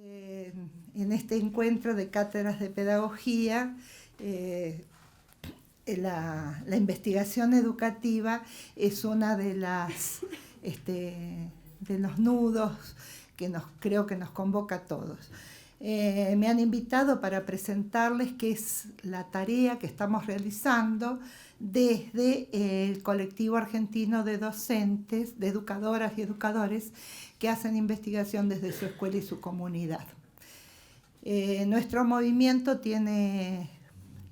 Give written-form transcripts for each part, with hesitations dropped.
En este encuentro de cátedras de pedagogía, la investigación educativa es una de los nudos que creo que nos convoca a todos. Me han invitado para presentarles qué es la tarea que estamos realizando desde el colectivo argentino de docentes, de educadoras y educadores que hacen investigación desde su escuela y su comunidad. Nuestro movimiento tiene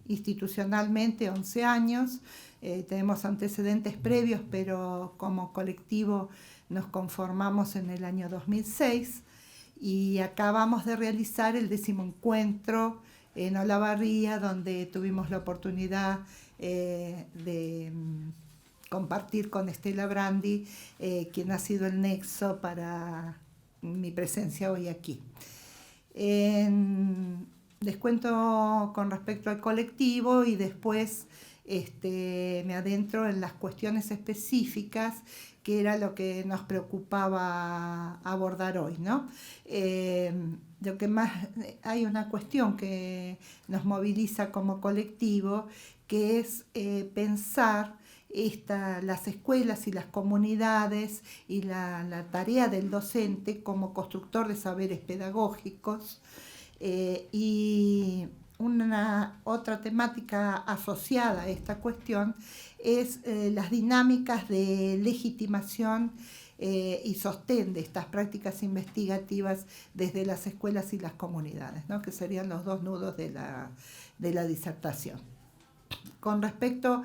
institucionalmente 11 años, tenemos antecedentes previos, pero como colectivo nos conformamos en el año 2006 y acabamos de realizar el 10º encuentro en Olavarría, donde tuvimos la oportunidad de compartir con Estela Brandi, quien ha sido el nexo para mi presencia hoy aquí. Les cuento con respecto al colectivo y después me adentro en las cuestiones específicas, que era lo que nos preocupaba abordar hoy, ¿no? Lo que más, hay una cuestión que nos moviliza como colectivo, que es pensar las escuelas y las comunidades y la tarea del docente como constructor de saberes pedagógicos. Y una otra temática asociada a esta cuestión es las dinámicas de legitimación y sostén de estas prácticas investigativas desde las escuelas y las comunidades, ¿no? Que serían los dos nudos de la disertación. Con respecto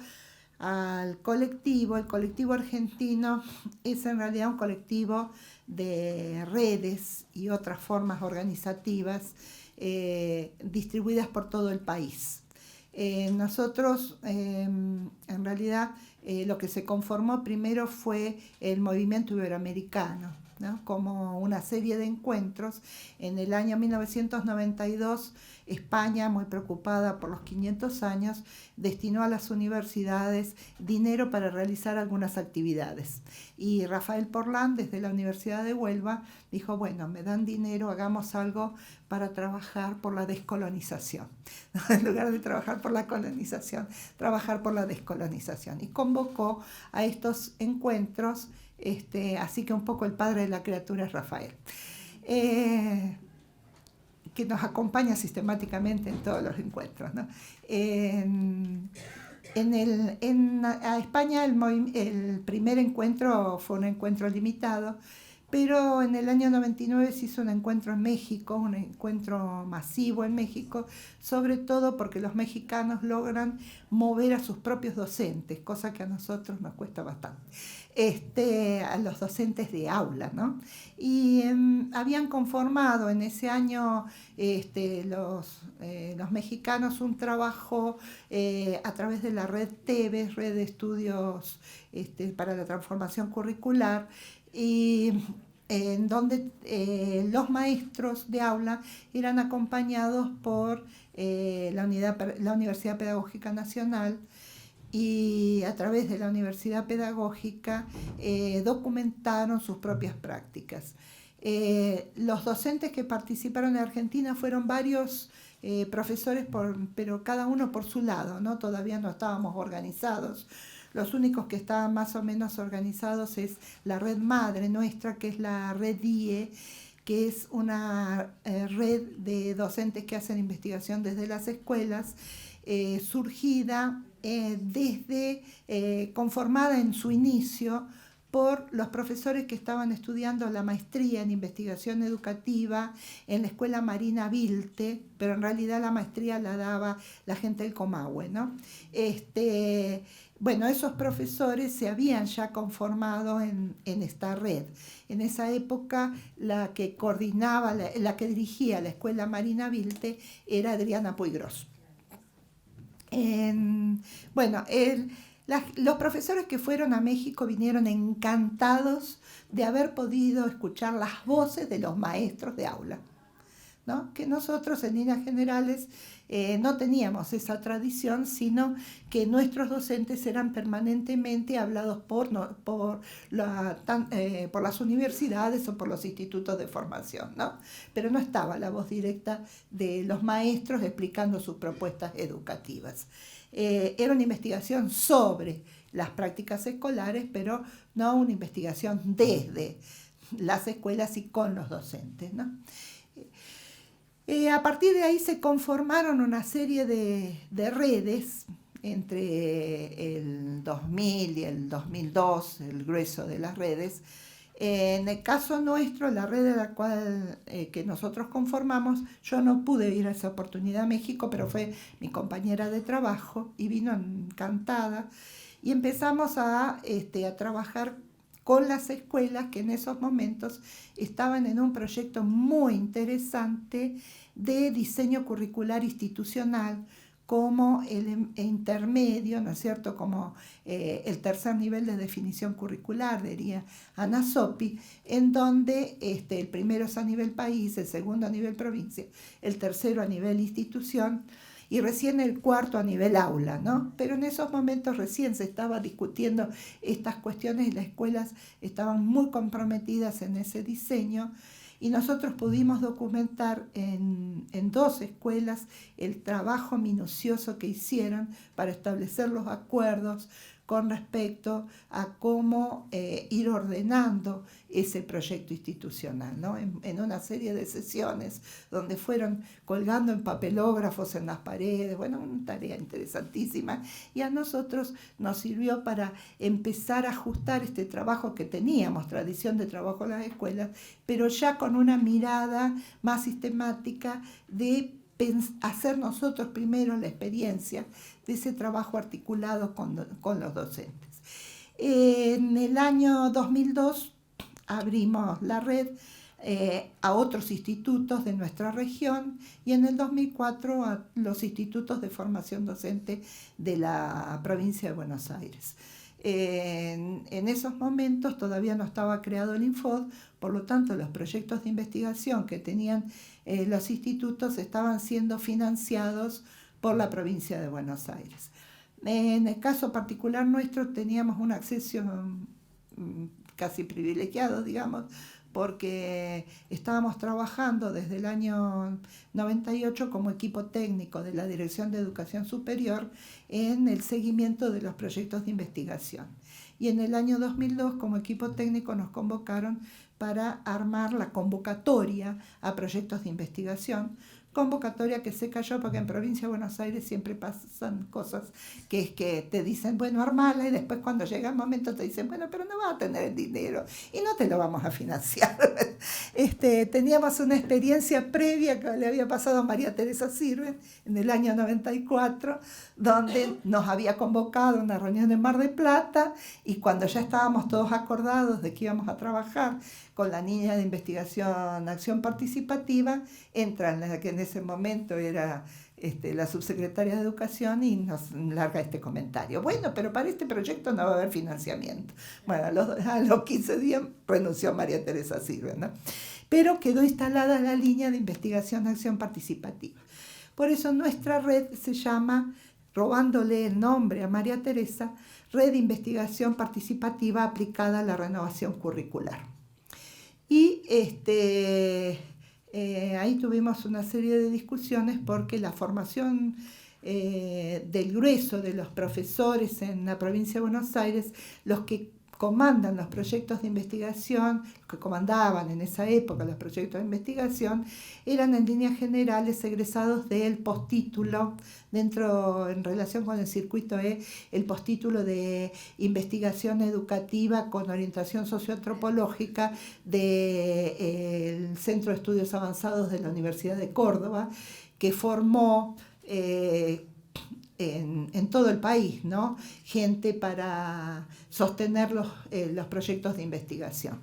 al colectivo, el colectivo argentino es en realidad un colectivo de redes y otras formas organizativas distribuidas por todo el país. Nosotros, en realidad, lo que se conformó primero fue el movimiento iberoamericano, ¿no? Como una serie de encuentros. En el año 1992, España, muy preocupada por los 500 años, destinó a las universidades dinero para realizar algunas actividades. Y Rafael Porlán, desde la Universidad de Huelva, dijo, bueno, me dan dinero, hagamos algo para trabajar por la descolonización. En lugar de trabajar por la colonización, trabajar por la descolonización. Y convocó a estos encuentros, así que un poco el padre de la criatura es Rafael. Que nos acompaña sistemáticamente en todos los encuentros, ¿no? A España el primer encuentro fue un encuentro limitado, pero en el año 99 se hizo un encuentro en México, un encuentro masivo en México, sobre todo porque los mexicanos logran mover a sus propios docentes, cosa que a nosotros nos cuesta bastante, a los docentes de aula, ¿no? Y habían conformado en ese año los mexicanos un trabajo a través de la red TEVES, Red de Estudios para la Transformación Curricular, y en donde los maestros de aula eran acompañados por la Universidad Pedagógica Nacional, y a través de la Universidad Pedagógica documentaron sus propias prácticas. Los docentes que participaron en Argentina fueron varios profesores, pero cada uno por su lado, ¿no? Todavía no estábamos organizados. Los únicos que estaban más o menos organizados es la red madre nuestra, que es la red DIE, que es una red de docentes que hacen investigación desde las escuelas, surgida conformada en su inicio por los profesores que estaban estudiando la maestría en investigación educativa en la Escuela Marina Vilte, pero en realidad la maestría la daba la gente del Comahue, ¿no? Bueno, esos profesores se habían ya conformado en esta red. En esa época la que coordinaba, la que dirigía la Escuela Marina Vilte era Adriana Puigros. Bueno, los profesores que fueron a México vinieron encantados de haber podido escuchar las voces de los maestros de aula, ¿no? Que nosotros en líneas generales no teníamos esa tradición, sino que nuestros docentes eran permanentemente hablados por las universidades o por los institutos de formación, ¿no? Pero no estaba la voz directa de los maestros explicando sus propuestas educativas. Era una investigación sobre las prácticas escolares, pero no una investigación desde las escuelas y con los docentes, ¿no? A partir de ahí se conformaron una serie de redes entre el 2000 y el 2002, el grueso de las redes. En el caso nuestro, la red de la cual que nosotros conformamos, yo no pude ir a esa oportunidad a México, pero fue mi compañera de trabajo y vino encantada. Y empezamos a trabajar con las escuelas que en esos momentos estaban en un proyecto muy interesante de diseño curricular institucional como el intermedio, ¿no es cierto?, como el tercer nivel de definición curricular, diría Ana Sopi, en donde el primero es a nivel país, el segundo a nivel provincia, el tercero a nivel institución, y recién el cuarto a nivel aula, ¿no? Pero en esos momentos recién se estaba discutiendo estas cuestiones y las escuelas estaban muy comprometidas en ese diseño y nosotros pudimos documentar en 2 escuelas el trabajo minucioso que hicieron para establecer los acuerdos con respecto a cómo ir ordenando ese proyecto institucional, ¿no? En una serie de sesiones donde fueron colgando en papelógrafos en las paredes, bueno, una tarea interesantísima, y a nosotros nos sirvió para empezar a ajustar este trabajo que teníamos, tradición de trabajo en las escuelas, pero ya con una mirada más sistemática de hacer nosotros primero la experiencia de ese trabajo articulado con los docentes. En el año 2002 abrimos la red a otros institutos de nuestra región y en el 2004 a los institutos de formación docente de la provincia de Buenos Aires. En esos momentos todavía no estaba creado el Infod, por lo tanto los proyectos de investigación que tenían los institutos estaban siendo financiados por la provincia de Buenos Aires. En el caso particular nuestro teníamos un acceso casi privilegiado, digamos, porque estábamos trabajando desde el año 98 como equipo técnico de la Dirección de Educación Superior en el seguimiento de los proyectos de investigación. Y en el año 2002 como equipo técnico nos convocaron para armar la convocatoria a proyectos de investigación, convocatoria que se cayó porque en provincia de Buenos Aires siempre pasan cosas que es que te dicen, bueno, armala, y después cuando llega el momento te dicen, bueno, pero no vas a tener el dinero y no te lo vamos a financiar. Teníamos una experiencia previa que le había pasado a María Teresa Sirven en el año 94, donde nos había convocado a una reunión en Mar del Plata y cuando ya estábamos todos acordados de que íbamos a trabajar con la niña de investigación Acción Participativa, entra la que en ese momento era la subsecretaria de Educación y nos larga este comentario. Bueno, pero para este proyecto no va a haber financiamiento. Bueno, a los 15 días renunció María Teresa Silva, ¿no? Pero quedó instalada la línea de investigación Acción Participativa. Por eso nuestra red se llama, robándole el nombre a María Teresa, Red de Investigación Participativa Aplicada a la Renovación Curricular. Y ahí tuvimos una serie de discusiones porque la formación del grueso de los profesores en la provincia de Buenos Aires, los que comandan los proyectos de investigación, los que comandaban en esa época los proyectos de investigación, eran en líneas generales egresados del postítulo, en relación con el circuito el postítulo de investigación educativa con orientación socioantropológica del Centro de Estudios Avanzados de la Universidad de Córdoba, que formó en todo el país, ¿no? Gente para sostener los proyectos de investigación.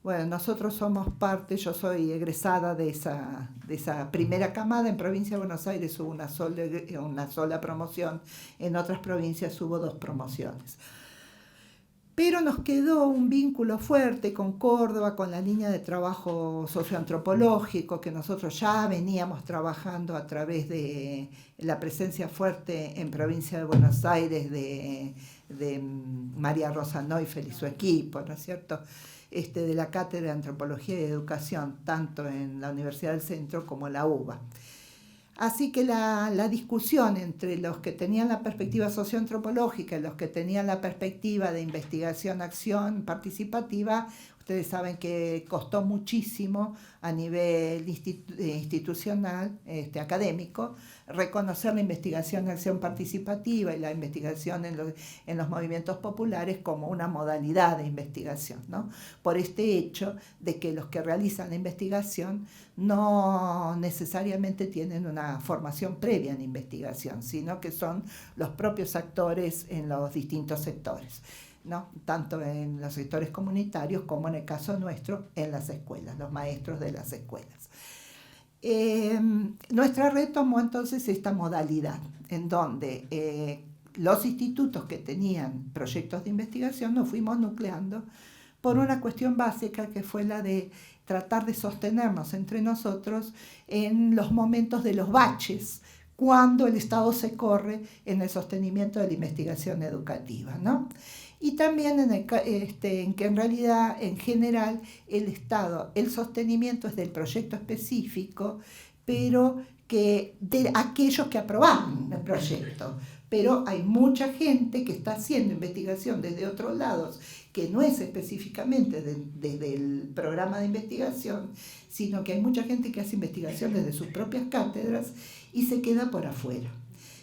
Bueno, nosotros somos parte, yo soy egresada de esa primera camada. En provincia de Buenos Aires hubo una sola promoción, en otras provincias hubo 2 promociones. pero nos quedó un vínculo fuerte con Córdoba, con la línea de trabajo socioantropológico que nosotros ya veníamos trabajando a través de la presencia fuerte en provincia de Buenos Aires de María Rosa Neufeld y su equipo, ¿no es cierto?, de la Cátedra de Antropología y Educación, tanto en la Universidad del Centro como en la UBA. Así que la discusión entre los que tenían la perspectiva socioantropológica y los que tenían la perspectiva de investigación-acción participativa, ustedes saben que costó muchísimo a nivel institucional, académico, reconocer la investigación-acción participativa y la investigación en los movimientos populares como una modalidad de investigación, ¿no? Por este hecho de que los que realizan la investigación no necesariamente tienen una formación previa en investigación, sino que son los propios actores en los distintos sectores, ¿no? Tanto en los sectores comunitarios como en el caso nuestro en las escuelas, los maestros de las escuelas. Nuestra red tomó entonces esta modalidad en donde los institutos que tenían proyectos de investigación nos fuimos nucleando por una cuestión básica que fue la de tratar de sostenernos entre nosotros en los momentos de los baches, cuando el Estado se corre en el sostenimiento de la investigación educativa, ¿no? Y también en que en realidad, en general, el Estado, el sostenimiento es del proyecto específico, pero que de aquellos que aprobaron el proyecto. Pero hay mucha gente que está haciendo investigación desde otros lados, que no es específicamente desde el programa de investigación, sino que hay mucha gente que hace investigación desde sus propias cátedras y se queda por afuera.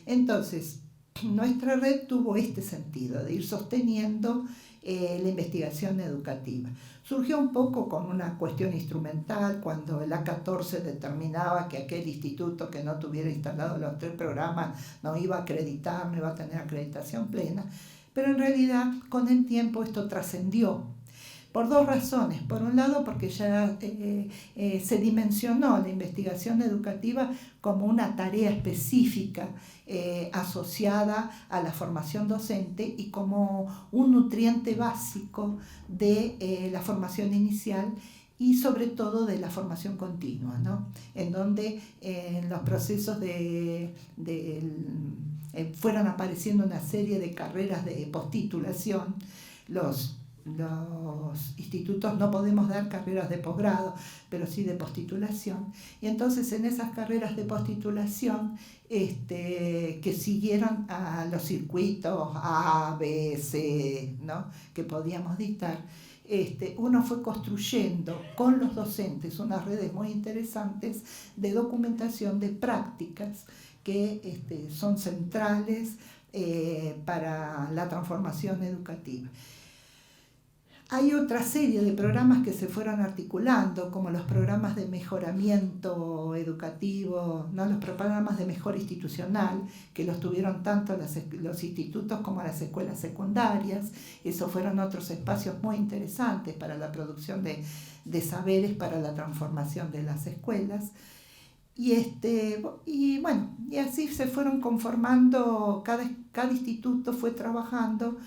Entonces, nuestra red tuvo este sentido de ir sosteniendo la investigación educativa. Surgió un poco con una cuestión instrumental cuando el A14 determinaba que aquel instituto que no tuviera instalados los 3 programas no iba a acreditar, no iba a tener acreditación plena, pero en realidad con el tiempo esto trascendió. Por 2 razones. Por un lado, porque ya se dimensionó la investigación educativa como una tarea específica asociada a la formación docente y como un nutriente básico de la formación inicial y sobre todo de la formación continua, ¿no? En donde en los procesos fueron apareciendo una serie de carreras de postitulación. Los institutos no podemos dar carreras de posgrado, pero sí de postitulación. Y entonces en esas carreras de postitulación que siguieron a los circuitos A, B, C, ¿no?, que podíamos dictar, uno fue construyendo con los docentes unas redes muy interesantes de documentación de prácticas que son centrales para la transformación educativa. Hay otra serie de programas que se fueron articulando, como los programas de mejoramiento educativo, ¿no?, los programas de mejora institucional, que los tuvieron tanto los institutos como las escuelas secundarias. Esos fueron otros espacios muy interesantes para la producción de saberes para la transformación de las escuelas. Y así se fueron conformando, cada instituto fue trabajando,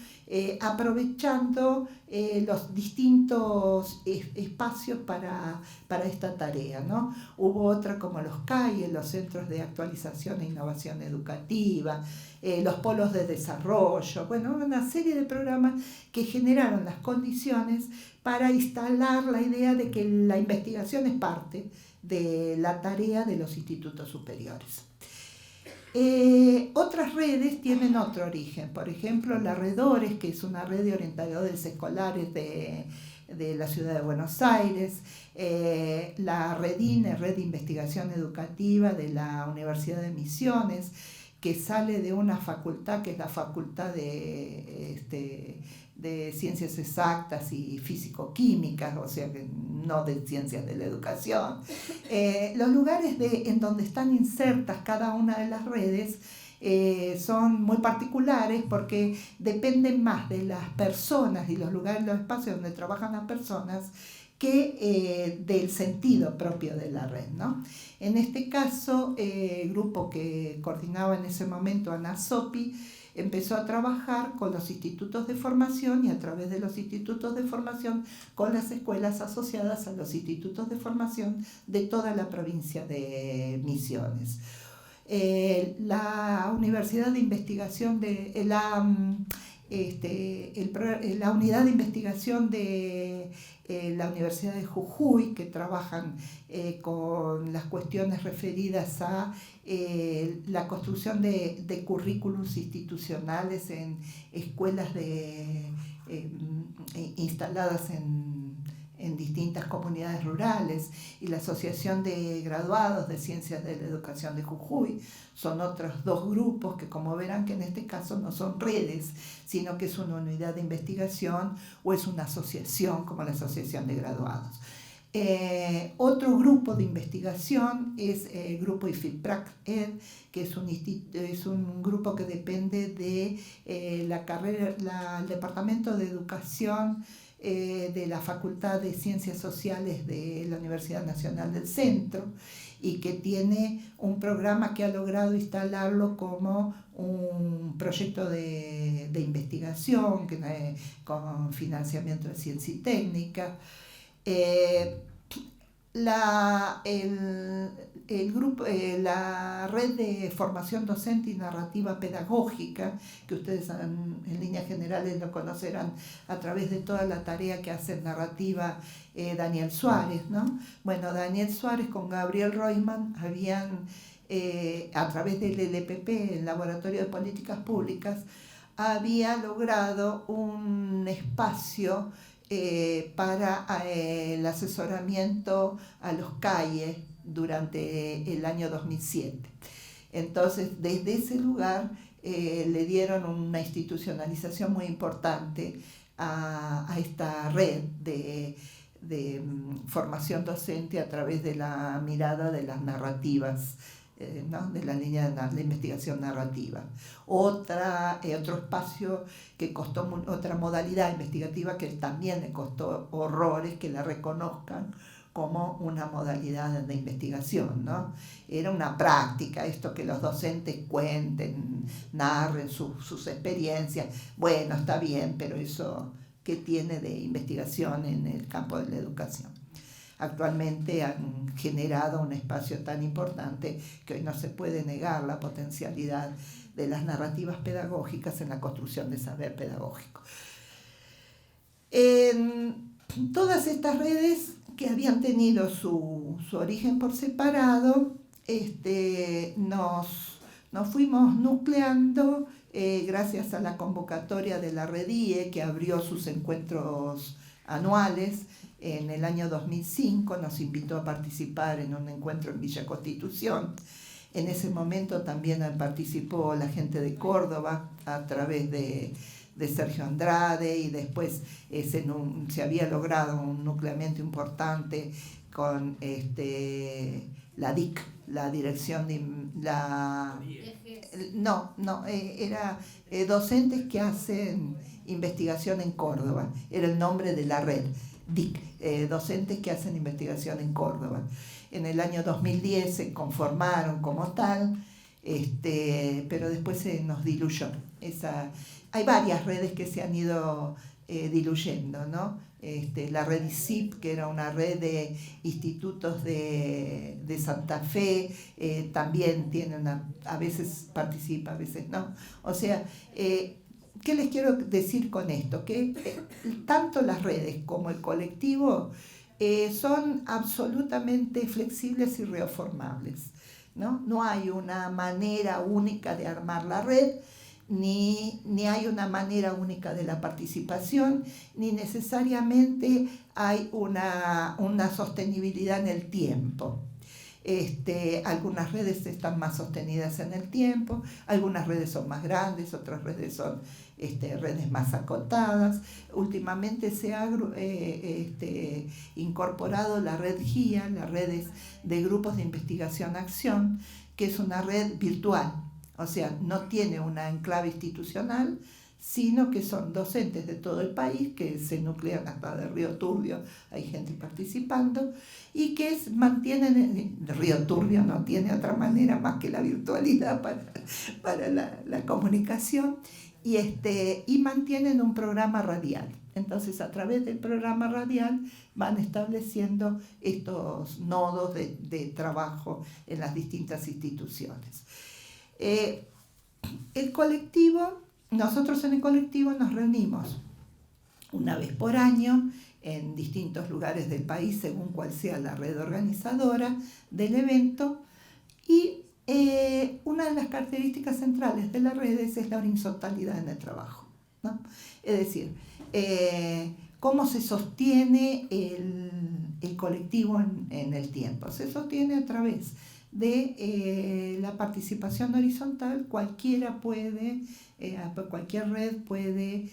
aprovechando los distintos espacios para esta tarea, ¿no? Hubo otra como los CAI, los Centros de Actualización e Innovación Educativa, los polos de desarrollo, una serie de programas que generaron las condiciones para instalar la idea de que la investigación es parte de la tarea de los institutos superiores. Otras redes tienen otro origen, por ejemplo la Redores, que es una red de orientadores escolares de la ciudad de Buenos Aires, la Redine, Red de Investigación Educativa de la Universidad de Misiones, que sale de una facultad que es la Facultad de Ciencias Exactas y Físico-Químicas, o sea que no de Ciencias de la Educación. Los lugares en donde están insertas cada una de las redes son muy particulares porque dependen más de las personas y los lugares, los espacios donde trabajan las personas que del sentido propio de la red, ¿no? En este caso, el grupo que coordinaba en ese momento Ana Sopi empezó a trabajar con los institutos de formación y a través de los institutos de formación con las escuelas asociadas a los institutos de formación de toda la provincia de Misiones. La Universidad de Investigación de la unidad de investigación de la Universidad de Jujuy, que trabajan con las cuestiones referidas a la construcción de currículums institucionales en escuelas instaladas en distintas comunidades rurales, y la Asociación de Graduados de Ciencias de la Educación de Jujuy. Son otros dos grupos que, como verán, que en este caso no son redes, sino que es una unidad de investigación o es una asociación como la Asociación de Graduados. Otro grupo de investigación es el grupo IFIPRAC-ED, que es un grupo que depende de el Departamento de Educación de la Facultad de Ciencias Sociales de la Universidad Nacional del Centro, y que tiene un programa que ha logrado instalarlo como un proyecto de investigación con financiamiento de ciencia y técnica. La red de formación docente y narrativa pedagógica, que ustedes en líneas generales lo conocerán a través de toda la tarea que hace en narrativa Daniel Suárez, ¿no? Bueno, Daniel Suárez con Gabriel Reutemann habían, a través del LPP, el Laboratorio de Políticas Públicas, había logrado un espacio para el asesoramiento a los CAIE durante el año 2007. Entonces, desde ese lugar le dieron una institucionalización muy importante a esta red de formación docente a través de la mirada de las narrativas, ¿no? De la línea de la investigación narrativa. Otro espacio que costó, otra modalidad investigativa que también le costó horrores que la reconozcan como una modalidad de investigación, ¿no? Era una práctica, esto que los docentes cuenten, narren sus experiencias. Bueno, está bien, pero eso, ¿qué tiene de investigación en el campo de la educación? Actualmente han generado un espacio tan importante que hoy no se puede negar la potencialidad de las narrativas pedagógicas en la construcción de saber pedagógico. En todas estas redes que habían tenido su origen por separado, nos fuimos nucleando gracias a la convocatoria de la REDIE, que abrió sus encuentros anuales. En el año 2005 nos invitó a participar en un encuentro en Villa Constitución. En ese momento también participó la gente de Córdoba a través de Sergio Andrade, y después se había logrado un nucleamiento importante con la DIC, la dirección de la... era docentes que hacen investigación en Córdoba, era el nombre de la red, DIC, docentes que hacen investigación en Córdoba. En el año 2010 se conformaron como tal, pero después se nos diluyó. Hay varias redes que se han ido diluyendo, ¿no? La red ISIP, que era una red de institutos de Santa Fe, también tiene a veces participa, a veces no. O sea, ¿qué les quiero decir con esto? Que tanto las redes como el colectivo son absolutamente flexibles y reformables, ¿no? No hay una manera única de armar la red, ni hay una manera única de la participación, ni necesariamente hay una sostenibilidad en el tiempo. Algunas redes están más sostenidas en el tiempo, algunas redes son más grandes, otras redes son redes más acotadas. Últimamente se ha incorporado la red GIA, las redes de grupos de investigación-acción, que es una red virtual, o sea, no tiene una enclave institucional, sino que son docentes de todo el país, que se nuclean hasta de Río Turbio, hay gente participando, y que mantienen, Río Turbio no tiene otra manera más que la virtualidad para la comunicación, y mantienen un programa radial. Entonces, a través del programa radial van estableciendo estos nodos de trabajo en las distintas instituciones. El colectivo, nosotros en el colectivo nos reunimos una vez por año en distintos lugares del país, según cuál sea la red organizadora del evento, y una de las características centrales de las redes es la horizontalidad en el trabajo, ¿no? Es decir, cómo se sostiene el colectivo en el tiempo. Se sostiene a través de la participación horizontal. Cualquiera puede, cualquier red puede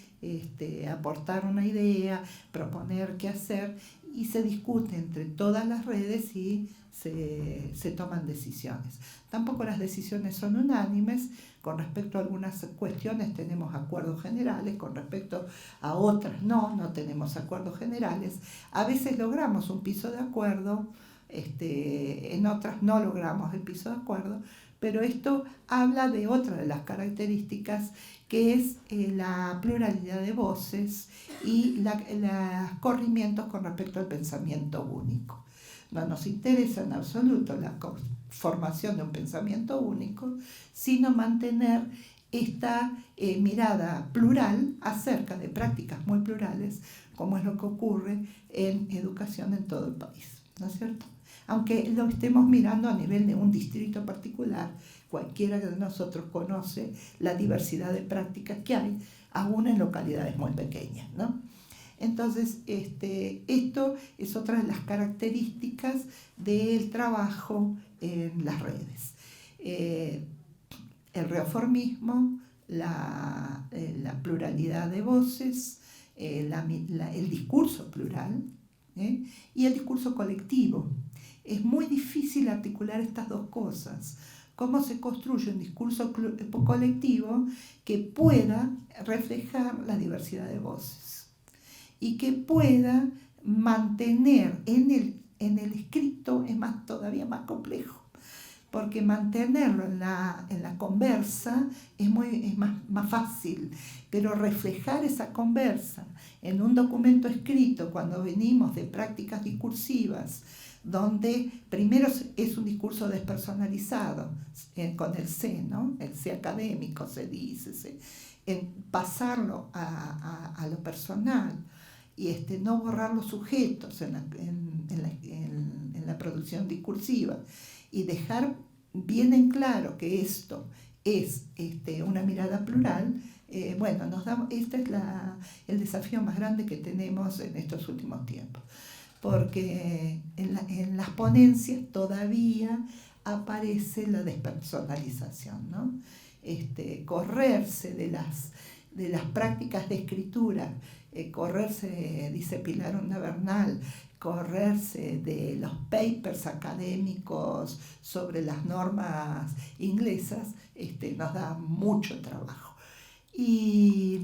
aportar una idea, proponer qué hacer, y se discute entre todas las redes y se toman decisiones. Tampoco las decisiones son unánimes. Con respecto a algunas cuestiones tenemos acuerdos generales, con respecto a otras no tenemos acuerdos generales. A veces logramos un piso de acuerdo, en otras no logramos el piso de acuerdo, pero esto habla de otra de las características, que es la pluralidad de voces y los corrimientos con respecto al pensamiento único. No nos interesa en absoluto la formación de un pensamiento único, sino mantener esta mirada plural acerca de prácticas muy plurales, como es lo que ocurre en educación en todo el país, ¿no es cierto? Aunque lo estemos mirando a nivel de un distrito particular, cualquiera de nosotros conoce la diversidad de prácticas que hay, aún en localidades muy pequeñas, ¿no? Entonces, esto es otra de las características del trabajo en las redes. El reoformismo, la pluralidad de voces, el discurso plural, y el discurso colectivo. Es muy difícil articular estas dos cosas. ¿Cómo se construye un discurso colectivo que pueda reflejar la diversidad de voces y que pueda mantener en el escrito? Es todavía más complejo, porque mantenerlo en la conversa es más fácil, pero reflejar esa conversa en un documento escrito, cuando venimos de prácticas discursivas, donde primero es un discurso despersonalizado, con el C, ¿no? El C académico se dice, en pasarlo a lo personal, y no borrar los sujetos en la producción discursiva, y dejar bien en claro que esto es una mirada plural. Bueno, este es el desafío más grande que tenemos en estos últimos tiempos, porque en las ponencias todavía aparece la despersonalización, ¿no? Correrse de las prácticas de escritura, correrse, dice Pilar Onda Bernal, correrse de los papers académicos sobre las normas inglesas, nos da mucho trabajo. Y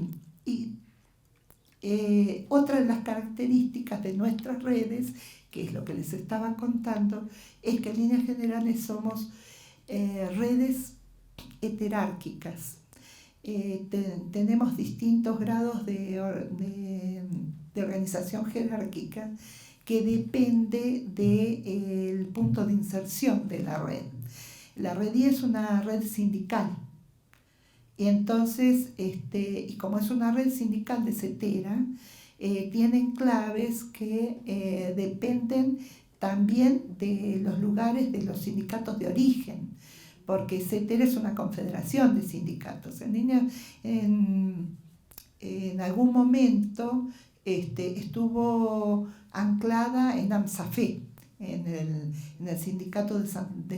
otra de las características de nuestras redes, que es lo que les estaba contando, es que en líneas generales somos redes heterárquicas. Tenemos distintos grados de organización jerárquica, que depende del punto de inserción de la red. La red I es una red sindical. Y entonces, y como es una red sindical de CETERA, tienen claves que dependen también de los lugares de los sindicatos de origen, porque CETERA es una confederación de sindicatos. En algún momento estuvo anclada en AMSAFE, en el sindicato de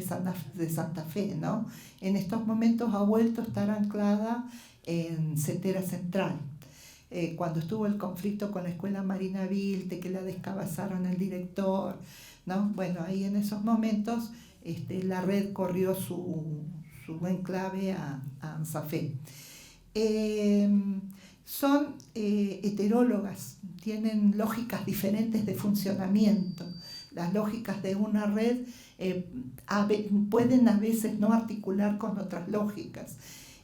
Santa Fe, ¿no? En estos momentos ha vuelto a estar anclada en CETERA Central. Cuando estuvo el conflicto con la Escuela Marina Vilte, que la descabezaron el director, ¿no? Bueno, ahí en esos momentos la red corrió su enclave a AMSAFE. eh, son heterólogas, tienen lógicas diferentes de funcionamiento. Las lógicas de una red pueden a veces no articular con otras lógicas.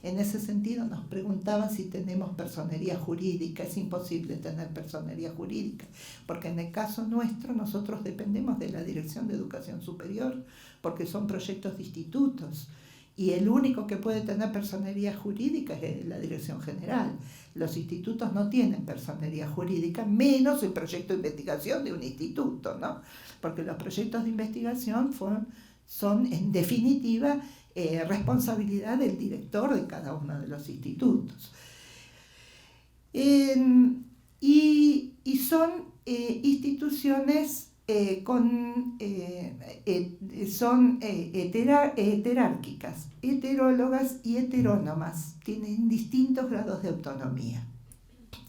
En ese sentido nos preguntaban si tenemos personería jurídica. Es imposible tener personería jurídica, porque en el caso nuestro nosotros dependemos de la Dirección de Educación Superior, porque son proyectos de institutos, y el único que puede tener personería jurídica es la Dirección General. Los institutos no tienen personería jurídica, menos el proyecto de investigación de un instituto, ¿no? Porque los proyectos de investigación son en definitiva responsabilidad del director de cada uno de los institutos. Y son instituciones heterárquicas, heterólogas y heterónomas, tienen distintos grados de autonomía.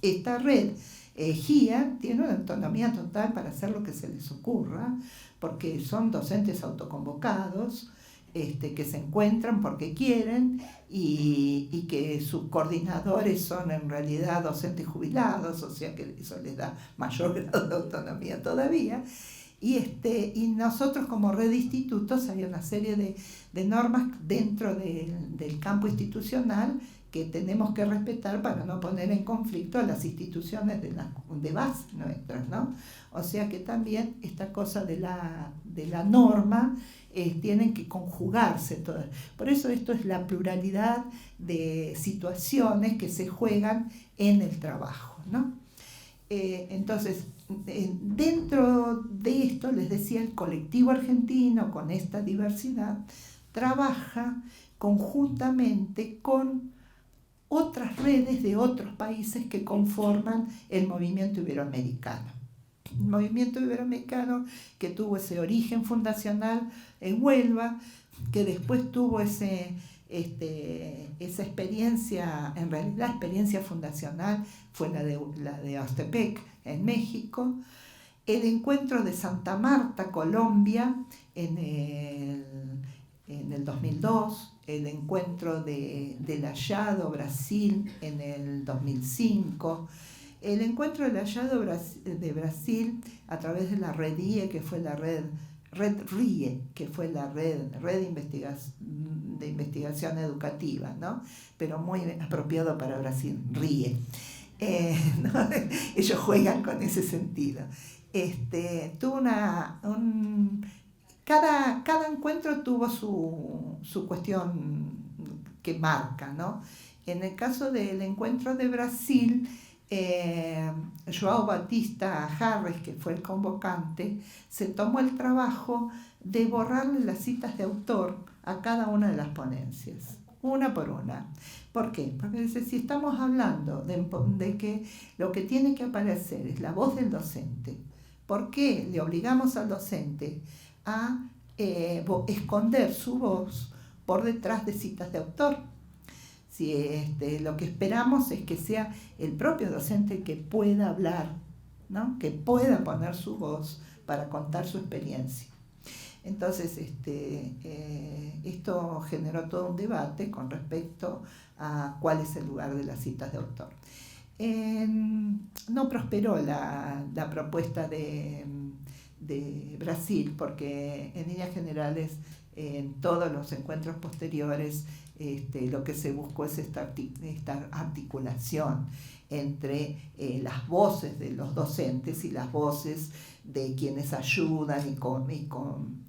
Esta red GIA tiene una autonomía total para hacer lo que se les ocurra, porque son docentes autoconvocados, que se encuentran porque quieren y que sus coordinadores son en realidad docentes jubilados, o sea que eso les da mayor grado de autonomía todavía. Y nosotros como red de institutos hay una serie de normas dentro del campo institucional que tenemos que respetar para no poner en conflicto a las instituciones de base nuestras, ¿no? O sea que también esta cosa de la norma tienen que conjugarse todas. Por eso esto es la pluralidad de situaciones que se juegan en el trabajo, ¿no? Entonces, dentro de esto, les decía, el colectivo argentino con esta diversidad trabaja conjuntamente con otras redes de otros países que conforman el movimiento iberoamericano. El movimiento iberoamericano que tuvo ese origen fundacional en Huelva, que después tuvo esa experiencia, en realidad la experiencia fundacional fue la de Oxtepec en México, el encuentro de Santa Marta, Colombia, en el 2002, el encuentro del Hallado, Brasil, en el 2005, el encuentro del Hallado de Brasil a través de la red IE, que fue la red RIE, que fue la red de investigación educativa, ¿no? Pero muy apropiado para Brasil, RIE. ¿No? Ellos juegan con ese sentido. Tuvo cada encuentro tuvo su cuestión que marca, ¿no? En el caso del encuentro de Brasil, João Batista Harris, que fue el convocante, se tomó el trabajo de borrarle las citas de autor a cada una de las ponencias, una por una. ¿Por qué? Porque dice, si estamos hablando de que lo que tiene que aparecer es la voz del docente, ¿por qué le obligamos al docente a esconder su voz por detrás de citas de autor? Si lo que esperamos es que sea el propio docente el que pueda hablar, ¿no? Que pueda poner su voz para contar su experiencia. Entonces, esto generó todo un debate con respecto a cuál es el lugar de las citas de autor. No prosperó la propuesta de Brasil, porque en líneas generales, en todos los encuentros posteriores, lo que se buscó es esta articulación entre las voces de los docentes y las voces de quienes ayudan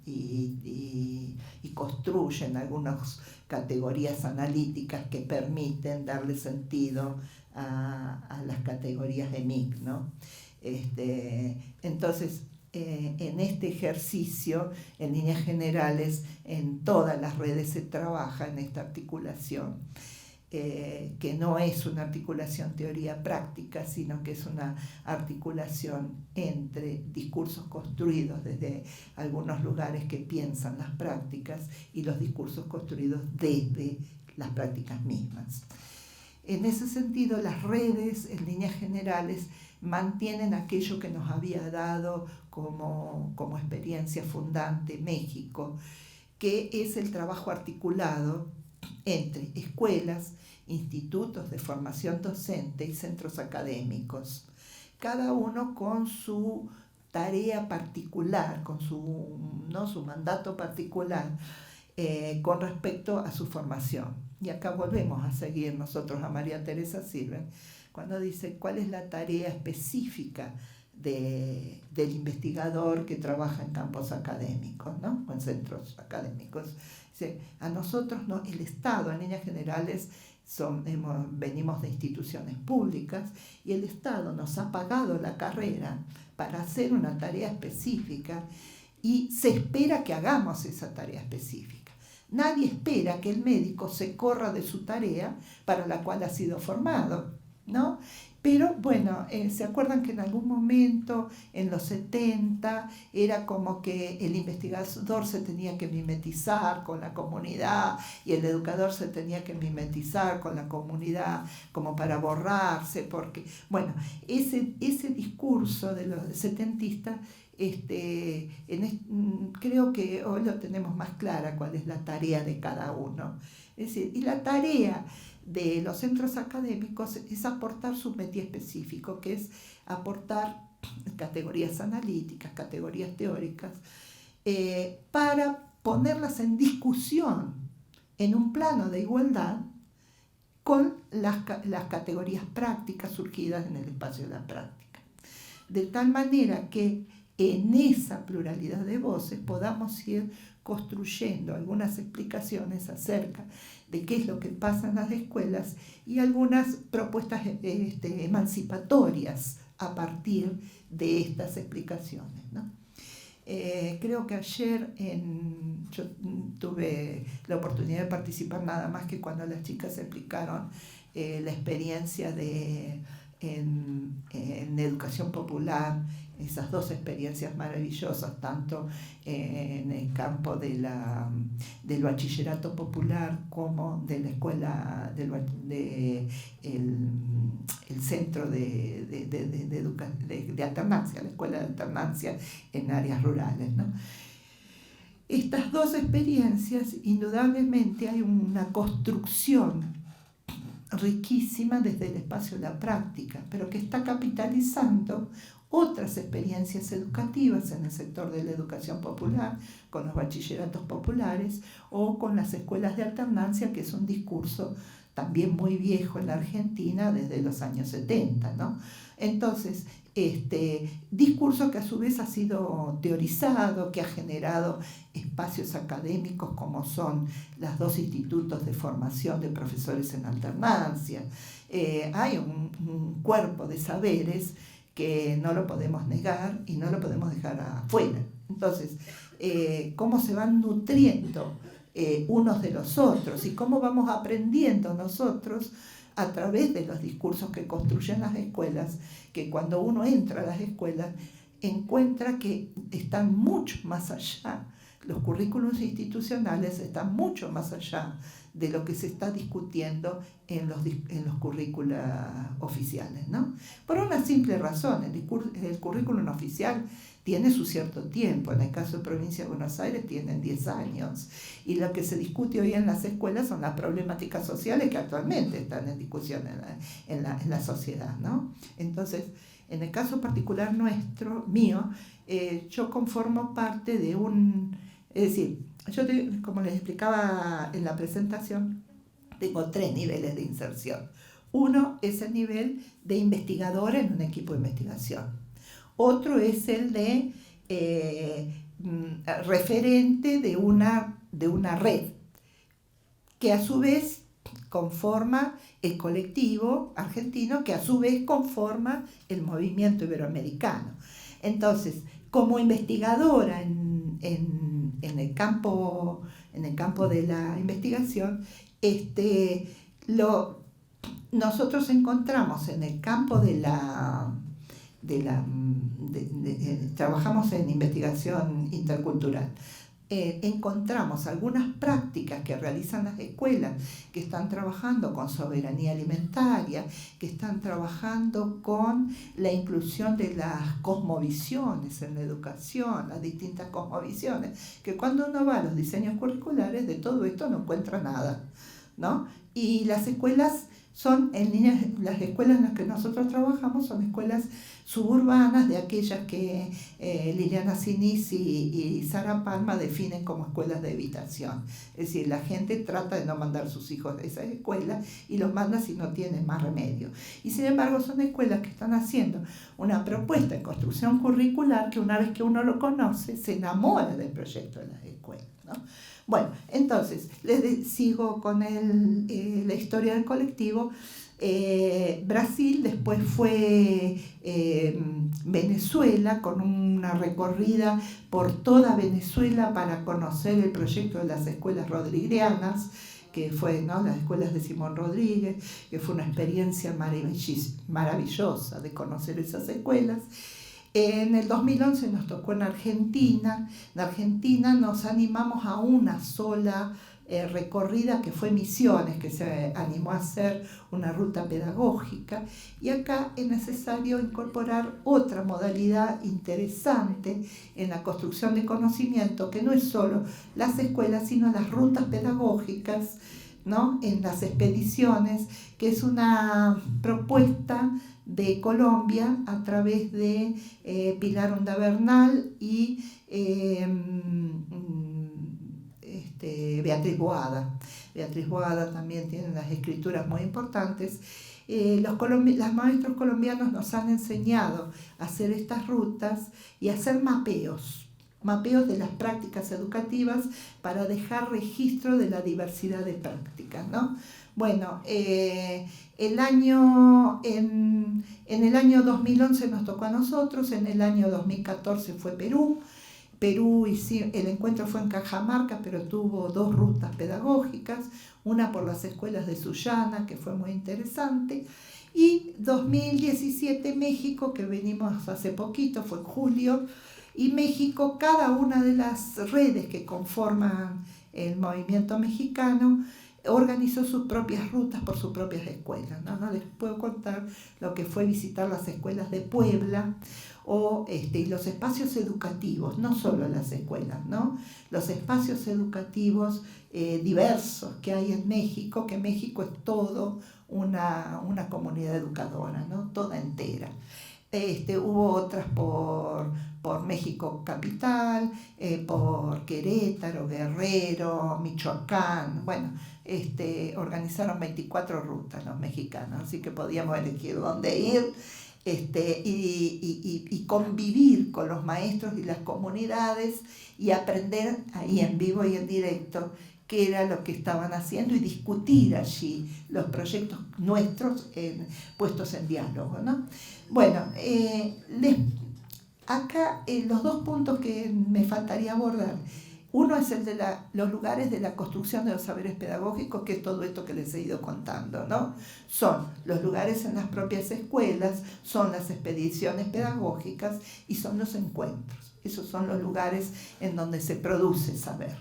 y construyen algunas categorías analíticas que permiten darle sentido a las categorías de MIC, ¿no? Entonces, en este ejercicio, en líneas generales, en todas las redes se trabaja en esta articulación, que no es una articulación teoría-práctica, sino que es una articulación entre discursos construidos desde algunos lugares que piensan las prácticas y los discursos construidos desde las prácticas mismas. En ese sentido, las redes, en líneas generales, mantienen aquello que nos había dado como experiencia fundante México, que es el trabajo articulado entre escuelas, institutos de formación docente y centros académicos, cada uno con su tarea particular, con su mandato particular con respecto a su formación. Y acá volvemos a seguir nosotros a María Teresa Silver, cuando dice cuál es la tarea específica del investigador que trabaja en campos académicos, ¿no? O en centros académicos. Dice, a nosotros, ¿no? El Estado, en líneas generales, venimos de instituciones públicas y el Estado nos ha pagado la carrera para hacer una tarea específica y se espera que hagamos esa tarea específica. Nadie espera que el médico se corra de su tarea para la cual ha sido formado, ¿no? Pero bueno, ¿se acuerdan que en algún momento, en los 70, era como que el investigador se tenía que mimetizar con la comunidad y el educador se tenía que mimetizar con la comunidad como para borrarse? Porque, bueno, ese discurso de los setentistas, creo que hoy lo tenemos más clara cuál es la tarea de cada uno. Es decir, y la tarea de los centros académicos es aportar su métier específico, que es aportar categorías analíticas, categorías teóricas, para ponerlas en discusión en un plano de igualdad con las categorías prácticas surgidas en el espacio de la práctica. De tal manera que en esa pluralidad de voces podamos ir construyendo algunas explicaciones acerca de qué es lo que pasa en las escuelas y algunas propuestas emancipatorias a partir de estas explicaciones, ¿no? Creo que ayer yo tuve la oportunidad de participar nada más que cuando las chicas explicaron la experiencia en educación popular, esas dos experiencias maravillosas, tanto en el campo del bachillerato popular como de la escuela, el centro de alternancia, la escuela de alternancia en áreas rurales, ¿no? Estas dos experiencias, indudablemente hay una construcción riquísima desde el espacio de la práctica, pero que está capitalizando otras experiencias educativas en el sector de la educación popular, con los bachilleratos populares o con las escuelas de alternancia, que es un discurso también muy viejo en la Argentina desde los años 70, ¿no? Entonces, discurso que a su vez ha sido teorizado, que ha generado espacios académicos como son los dos institutos de formación de profesores en alternancia. Hay un cuerpo de saberes que no lo podemos negar y no lo podemos dejar afuera. Entonces, ¿cómo se van nutriendo unos de los otros y cómo vamos aprendiendo nosotros a través de los discursos que construyen las escuelas, que cuando uno entra a las escuelas encuentra que están mucho más allá, los currículos institucionales están mucho más allá de lo que se está discutiendo en los currículos oficiales, ¿no? Por una simple razón, el currículum oficial tiene su cierto tiempo, en el caso de Provincia de Buenos Aires tienen 10 años, y lo que se discute hoy en las escuelas son las problemáticas sociales que actualmente están en discusión en la sociedad, ¿no? Entonces, en el caso particular mío, yo conformo parte de es decir, como les explicaba en la presentación, tengo 3 niveles de inserción. Uno es el nivel de investigador en un equipo de investigación. Otro es el de referente de una red, que a su vez conforma el colectivo argentino, que a su vez conforma el movimiento iberoamericano. Entonces, como investigadora en el campo de la investigación, nosotros encontramos en el campo trabajamos en investigación intercultural. Encontramos algunas prácticas que realizan las escuelas que están trabajando con soberanía alimentaria, que están trabajando con la inclusión de las cosmovisiones en la educación, las distintas cosmovisiones, que cuando uno va a los diseños curriculares de todo esto no encuentra nada. ¿no? Y las escuelas las escuelas en las que nosotros trabajamos son escuelas suburbanas, de aquellas que Liliana Sinis y Sara Palma definen como escuelas de evitación. Es decir, la gente trata de no mandar sus hijos a esas escuelas y los manda si no tienen más remedio. Y sin embargo son escuelas que están haciendo una propuesta de construcción curricular que una vez que uno lo conoce, se enamora del proyecto de las escuelas, ¿no? Bueno, entonces, sigo con la historia del colectivo. Brasil, después fue Venezuela, con una recorrida por toda Venezuela para conocer el proyecto de las escuelas rodriguianas, que fue, ¿no?, las escuelas de Simón Rodríguez, que fue una experiencia maravillosa de conocer esas escuelas. En el 2011 nos tocó en Argentina. En Argentina nos animamos a una sola recorrida, que fue Misiones, que se animó a hacer una ruta pedagógica. Y acá es necesario incorporar otra modalidad interesante en la construcción de conocimiento, que no es solo las escuelas, sino las rutas pedagógicas, ¿no?, en las expediciones, que es una propuesta de Colombia a través de Pilar Onda Bernal y Beatriz Boada. Beatriz Boada también tiene unas escrituras muy importantes. Los maestros colombianos nos han enseñado a hacer estas rutas y a hacer mapeos de las prácticas educativas para dejar registro de la diversidad de prácticas, ¿no? Bueno, en el año 2011 nos tocó a nosotros, en el año 2014 fue Perú. El encuentro fue en Cajamarca, pero tuvo 2 rutas pedagógicas, una por las escuelas de Sullana, que fue muy interesante, y 2017 México, que venimos hace poquito, fue en julio, y México, cada una de las redes que conforman el movimiento mexicano organizó sus propias rutas por sus propias escuelas, ¿no? No les puedo contar lo que fue visitar las escuelas de Puebla y los espacios educativos, no solo las escuelas, ¿no? Los espacios educativos diversos que hay en México, que México es todo una comunidad educadora, ¿no?, toda entera. Hubo otras por México Capital, por Querétaro, Guerrero, Michoacán. Bueno, organizaron 24 rutas los mexicanos, así que podíamos elegir dónde ir, y convivir con los maestros y las comunidades y aprender ahí en vivo y en directo qué era lo que estaban haciendo y discutir allí los proyectos nuestros puestos en diálogo, ¿no? Bueno, acá los 2 puntos que me faltaría abordar. Uno es el de los lugares de la construcción de los saberes pedagógicos, que es todo esto que les he ido contando, ¿no? Son los lugares en las propias escuelas, son las expediciones pedagógicas y son los encuentros. Esos son los lugares en donde se produce saber.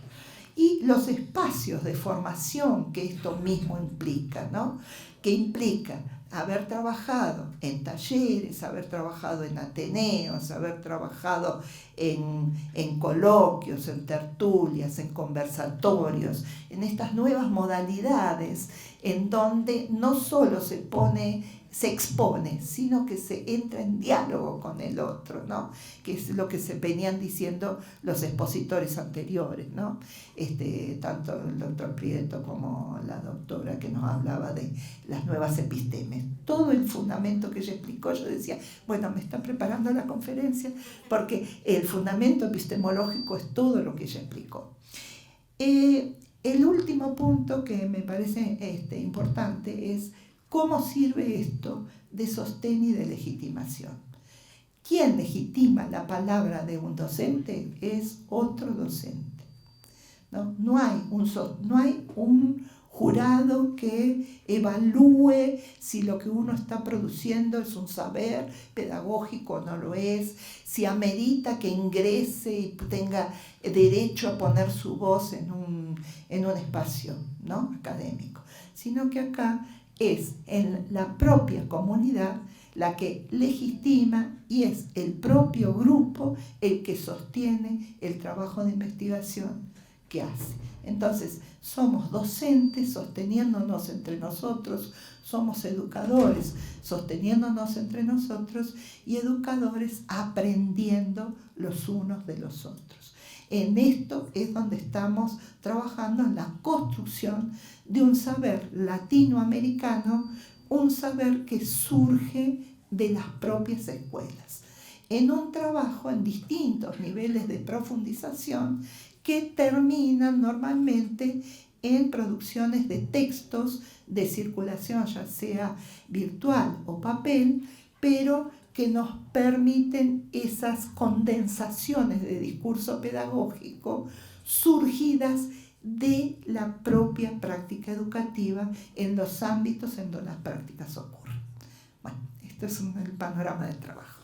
Y los espacios de formación que esto mismo implica, ¿no? Que implica haber trabajado en talleres, haber trabajado en ateneos, haber trabajado en coloquios, en tertulias, en conversatorios, en estas nuevas modalidades en donde no solo se expone, sino que se entra en diálogo con el otro, ¿no? Que es lo que se venían diciendo los expositores anteriores, ¿no? Tanto el doctor Prieto como la doctora que nos hablaba de las nuevas epistemes. Todo el fundamento que ella explicó, yo decía, bueno, me está preparando la conferencia, porque el fundamento epistemológico es todo lo que ella explicó. El último punto que me parece importante es ¿cómo sirve esto de sostén y de legitimación? ¿Quién legitima la palabra de un docente? Es otro docente, ¿no? No hay un jurado que evalúe si lo que uno está produciendo es un saber pedagógico o no lo es, si amerita que ingrese y tenga derecho a poner su voz en un espacio, ¿no?, académico, sino que acá es en la propia comunidad la que legitima y es el propio grupo el que sostiene el trabajo de investigación que hace. Entonces, somos docentes sosteniéndonos entre nosotros, somos educadores sosteniéndonos entre nosotros y educadores aprendiendo los unos de los otros. En esto es donde estamos trabajando en la construcción de un saber latinoamericano, un saber que surge de las propias escuelas, en un trabajo en distintos niveles de profundización que terminan normalmente en producciones de textos de circulación, ya sea virtual o papel, pero que nos permiten esas condensaciones de discurso pedagógico surgidas de la propia práctica educativa en los ámbitos en donde las prácticas ocurren. Bueno, esto es el panorama del trabajo.